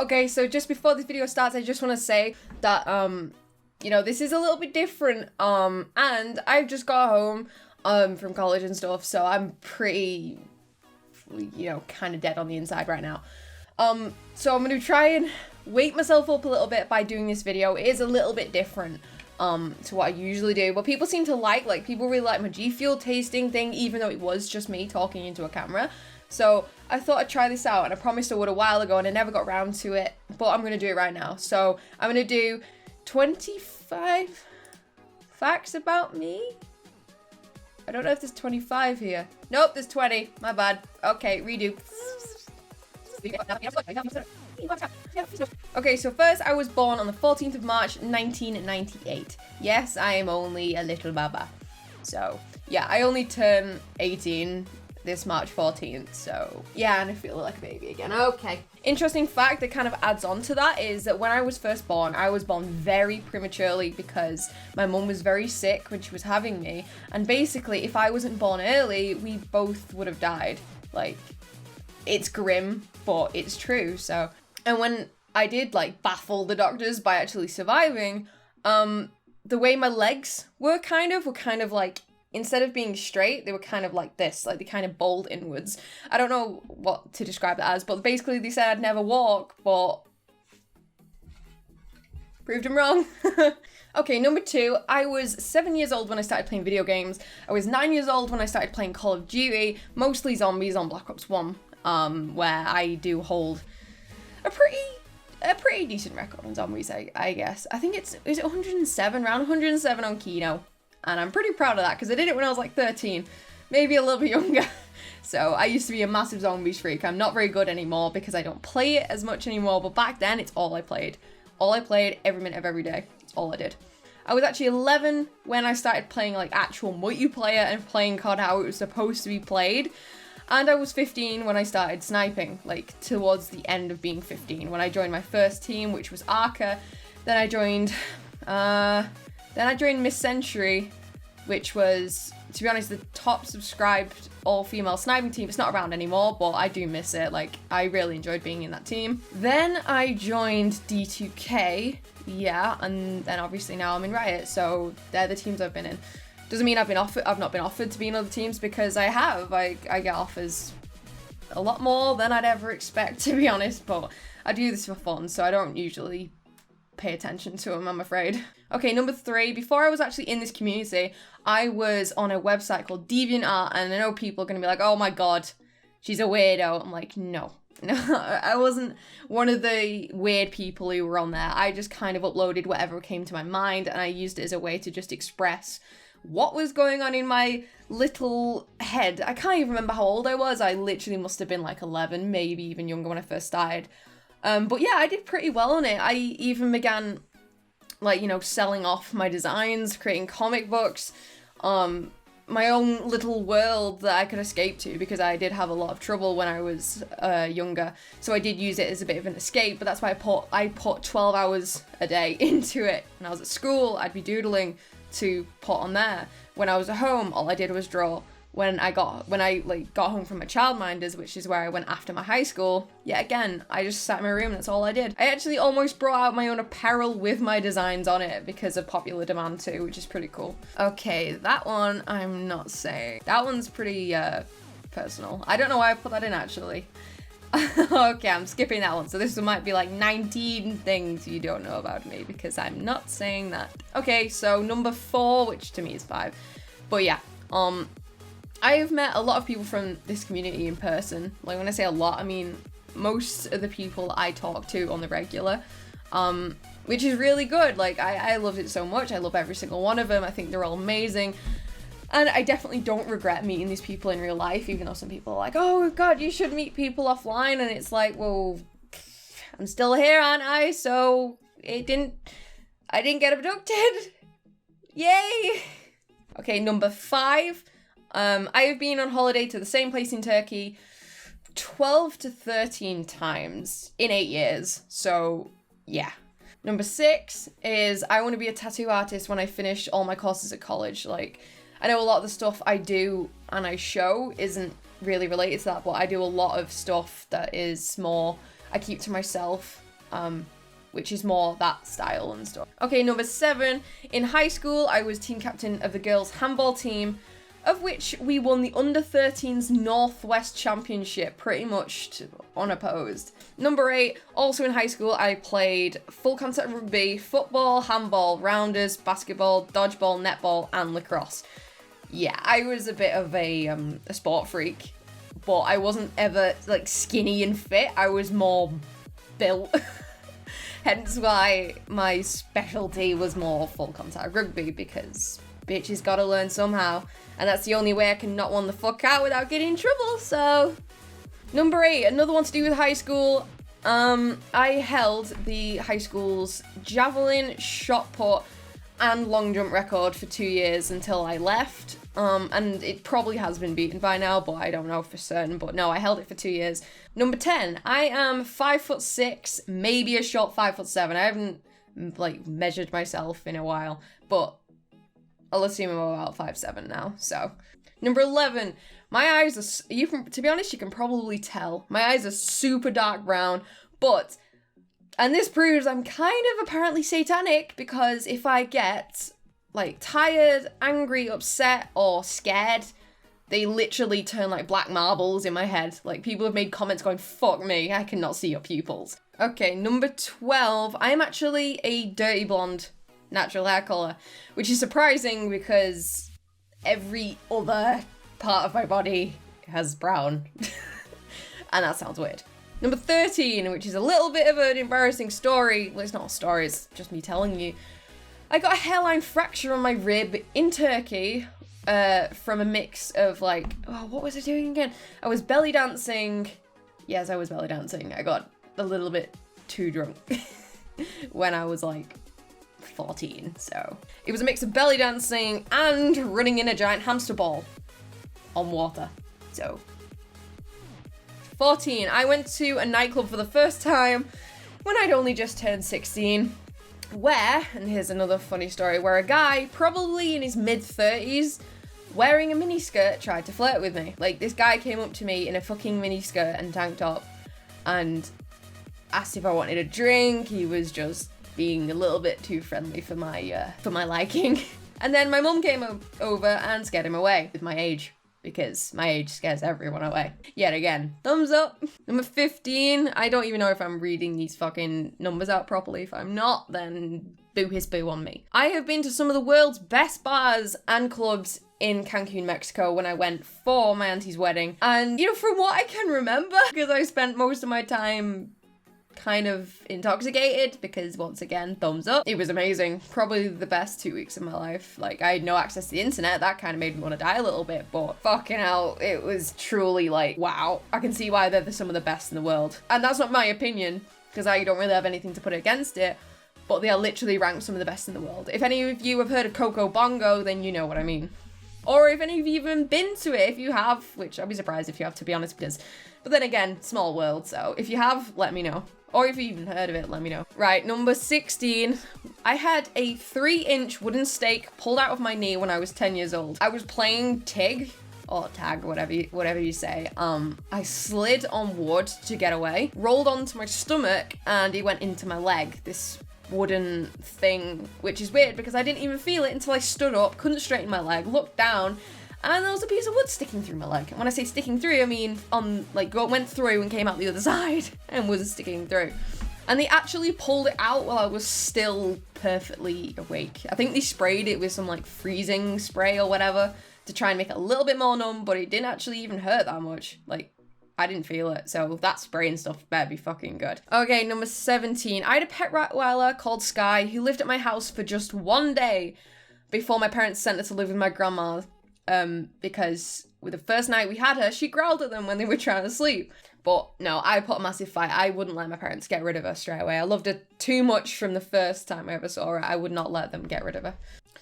Okay, so just before this video starts, I just want to say that, you know, this is a little bit different, and I've just got home, from college and stuff, so I'm pretty, you know, kind of dead on the inside right now. So I'm going to try and wake myself up a little bit by doing this video. It is a little bit different, to what I usually do, but people seem to like people really like my G Fuel tasting thing, even though it was just me talking into a camera. So I thought I'd try this out, and I promised I would a while ago, and I never got around to it, but I'm going to do it right now. So I'm going to do 25 facts about me. I don't know if there's 25 here. Nope, there's 20. My bad. Okay, redo. Okay, so first I was born on the 14th of March, 1998. Yes, I am only a little baba. So, yeah, I only turn 18 this March 14th, so yeah, and I feel like a baby again. Okay. Interesting fact that kind of adds on to that is that when I was first born, I was born very prematurely because my mum was very sick when she was having me, and basically if I wasn't born early, we both would have died. Like, it's grim, but it's true. So, and when I did like baffle the doctors by actually surviving, the way my legs were kind of like, instead of being straight, they were kind of like this, like they kind of bowled inwards. I don't know what to describe that as, but basically they said I'd never walk, but proved them wrong. Okay, number 2, I was 7 years old when I started playing video games. I was 9 years old when I started playing Call of Duty, mostly zombies on Black Ops 1, where I do hold a pretty decent record on zombies, I guess. I think is it 107, round 107 on Kino. And I'm pretty proud of that because I did it when I was like 13, maybe a little bit younger. So I used to be a massive zombies freak. I'm not very good anymore because I don't play it as much anymore, but back then it's all I played. All I played every minute of every day. It's all I did. I was actually 11 when I started playing like actual multiplayer and playing COD how it was supposed to be played. And I was 15 when I started sniping, like towards the end of being 15, when I joined my first team, which was Arca. Then I joined Miss Century, which was, to be honest, the top subscribed all-female sniping team. It's not around anymore, but I do miss it. Like, I really enjoyed being in that team. Then I joined D2K, yeah, and then obviously now I'm in Riot, so they're the teams I've been in. Doesn't mean I've not been offered to be in other teams, because I have. I get offers a lot more than I'd ever expect, to be honest, but I do this for fun, so I don't usually pay attention to them, I'm afraid. Okay, number 3, before I was actually in this community, I was on a website called DeviantArt, and I know people are going to be like, oh my god, she's a weirdo. I'm like, no, I wasn't one of the weird people who were on there. I just kind of uploaded whatever came to my mind, and I used it as a way to just express what was going on in my little head. I can't even remember how old I was. I literally must have been like 11, maybe even younger when I first started. But yeah, I did pretty well on it. I even began, like, you know, selling off my designs, creating comic books, my own little world that I could escape to, because I did have a lot of trouble when I was younger. So I did use it as a bit of an escape, but that's why I put 12 hours a day into it. When I was at school, I'd be doodling to put on there. When I was at home, all I did was draw. When I got home from my childminders, which is where I went after my high school, yeah, again, I just sat in my room, that's all I did. I actually almost brought out my own apparel with my designs on it because of popular demand too, which is pretty cool. Okay, that one I'm not saying. That one's pretty personal. I don't know why I put that in actually. Okay, I'm skipping that one. So this one might be like 19 things you don't know about me, because I'm not saying that. Okay, so number 4, which to me is 5. But yeah, I've met a lot of people from this community in person. Like, when I say a lot, I mean most of the people I talk to on the regular, which is really good. Like, I loved it so much. I love every single one of them. I think they're all amazing. And I definitely don't regret meeting these people in real life, even though some people are like, oh god, you should meet people offline. And it's like, well, I'm still here, aren't I? So I didn't get abducted. Yay! Okay, number 5. I have been on holiday to the same place in Turkey 12 to 13 times in 8 years. So, yeah. Number 6 is I want to be a tattoo artist when I finish all my courses at college. Like, I know a lot of the stuff I do and I show isn't really related to that, but I do a lot of stuff that is more, I keep to myself. which is more that style and stuff. Okay, number 7. In high school, I was team captain of the girls' handball team, of which we won the under-13s Northwest Championship pretty much unopposed. Number 8, also in high school, I played full contact rugby, football, handball, rounders, basketball, dodgeball, netball, and lacrosse. Yeah, I was a bit of a sport freak, but I wasn't ever like skinny and fit. I was more built. Hence why my specialty was more full contact rugby, because bitches gotta learn somehow. And that's the only way I can knock one the fuck out without getting in trouble, so. Number 8, another one to do with high school. I held the high school's javelin, shot put, and long jump record for 2 years until I left. And it probably has been beaten by now, but I don't know for certain. But no, I held it for 2 years. Number 10, I am 5'6", maybe a short 5'7". I haven't like measured myself in a while, but I'll assume I'm about 5'7" now. So, number 11, my eyes are, to be honest, you can probably tell. My eyes are super dark brown, but, and this proves I'm kind of apparently satanic, because if I get like tired, angry, upset, or scared, they literally turn like black marbles in my head. Like, people have made comments going, fuck me, I cannot see your pupils. Okay, number 12, I am actually a dirty blonde natural hair colour, which is surprising because every other part of my body has brown. And that sounds weird. Number 13, which is a little bit of an embarrassing story. Well, it's not a story, it's just me telling you. I got a hairline fracture on my rib in Turkey from a mix of like, oh, what was I doing again? I was belly dancing. Yes, I was belly dancing. I got a little bit too drunk when I was like 14. So it was a mix of belly dancing and running in a giant hamster ball on water. So 14, I went to a nightclub for the first time when I'd only just turned 16. Where, and here's another funny story, where a guy, probably in his mid-30s, wearing a miniskirt, tried to flirt with me. Like, this guy came up to me in a fucking miniskirt and tank top and asked if I wanted a drink. He was just being a little bit too friendly for my liking. And then my mum came over and scared him away with my age, because my age scares everyone away. Yet again, thumbs up. Number 15, I don't even know if I'm reading these fucking numbers out properly. If I'm not, then boo his boo on me. I have been to some of the world's best bars and clubs in Cancun, Mexico when I went for my auntie's wedding. And, you know, from what I can remember, because I spent most of my time kind of intoxicated, because once again, thumbs up. It was amazing. Probably the best 2 weeks of my life. Like, I had no access to the internet. That kind of made me want to die a little bit, but fucking hell, it was truly like, wow. I can see why they're some of the best in the world. And that's not my opinion, because I don't really have anything to put against it, but they are literally ranked some of the best in the world. If any of you have heard of Coco Bongo, then you know what I mean. Or if any of you have even been to it, if you have, which I'd be surprised if you have, to be honest, because, but then again, small world, so if you have, let me know. Or if you even heard of it, let me know. Right, number 16. I had a 3-inch wooden stake pulled out of my knee when I was 10 years old. I was playing TIG, or tag, whatever you say. I slid on wood to get away, rolled onto my stomach, and it went into my leg. This wooden thing, which is weird because I didn't even feel it until I stood up, couldn't straighten my leg, looked down, and there was a piece of wood sticking through my leg. And when I say sticking through, I mean went through and came out the other side and was sticking through. And they actually pulled it out while I was still perfectly awake. I think they sprayed it with some like freezing spray or whatever to try and make it a little bit more numb, but it didn't actually even hurt that much. Like, I didn't feel it, so that spray and stuff better be fucking good. Okay, number 17. I had a pet Rottweiler called Sky who lived at my house for just 1 day before my parents sent her to live with my grandma. Because with the first night we had her, she growled at them when they were trying to sleep. But no, I put a massive fight. I wouldn't let my parents get rid of her straight away. I loved her too much from the first time I ever saw her. I would not let them get rid of her.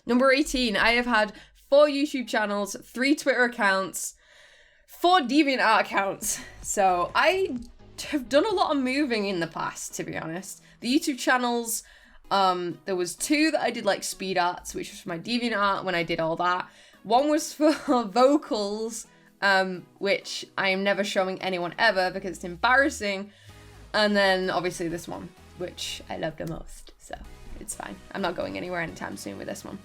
Number 18. I have had 4 YouTube channels, 3 Twitter accounts, 4 DeviantArt accounts. So I have done a lot of moving in the past, to be honest. The YouTube channels, there was 2 that I did like speed arts, which was for my DeviantArt when I did all that. One was for vocals, which I am never showing anyone ever because it's embarrassing. And then obviously this one. which I love the most, so it's fine. I'm not going anywhere anytime soon with this one.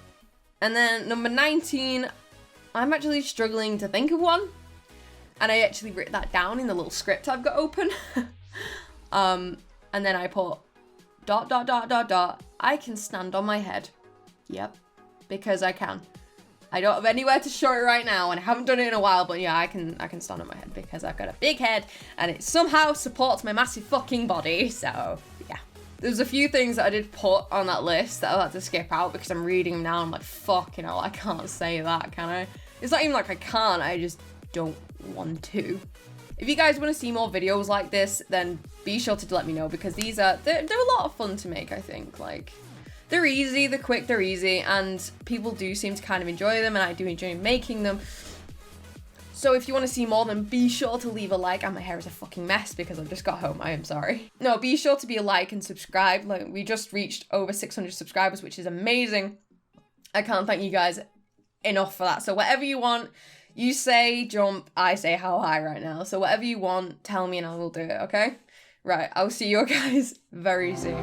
And then number 19, I'm actually struggling to think of one, and I actually wrote that down in the little script I've got open. And then I put ... I can stand on my head. Yep, because I can. I don't have anywhere to show it right now, and I haven't done it in a while, but yeah, I can stand on my head because I've got a big head and it somehow supports my massive fucking body, so yeah. There's a few things that I did put on that list that I'll have to skip out because I'm reading them now. I'm like, fucking hell, I can't say that, can I? It's not even like I can't, I just don't want to. If you guys want to see more videos like this, then be sure to let me know, because these they're a lot of fun to make, I think. Like, they're easy, they're quick, they're easy, and people do seem to kind of enjoy them, and I do enjoy making them. So if you want to see more, then be sure to leave a like. And my hair is a fucking mess because I've just got home, I am sorry. No, be sure to be a like and subscribe. Like, we just reached over 600 subscribers, which is amazing. I can't thank you guys enough for that. So whatever you want, you say jump, I say how high right now. So whatever you want, tell me and I will do it, okay? Right, I'll see you guys very soon.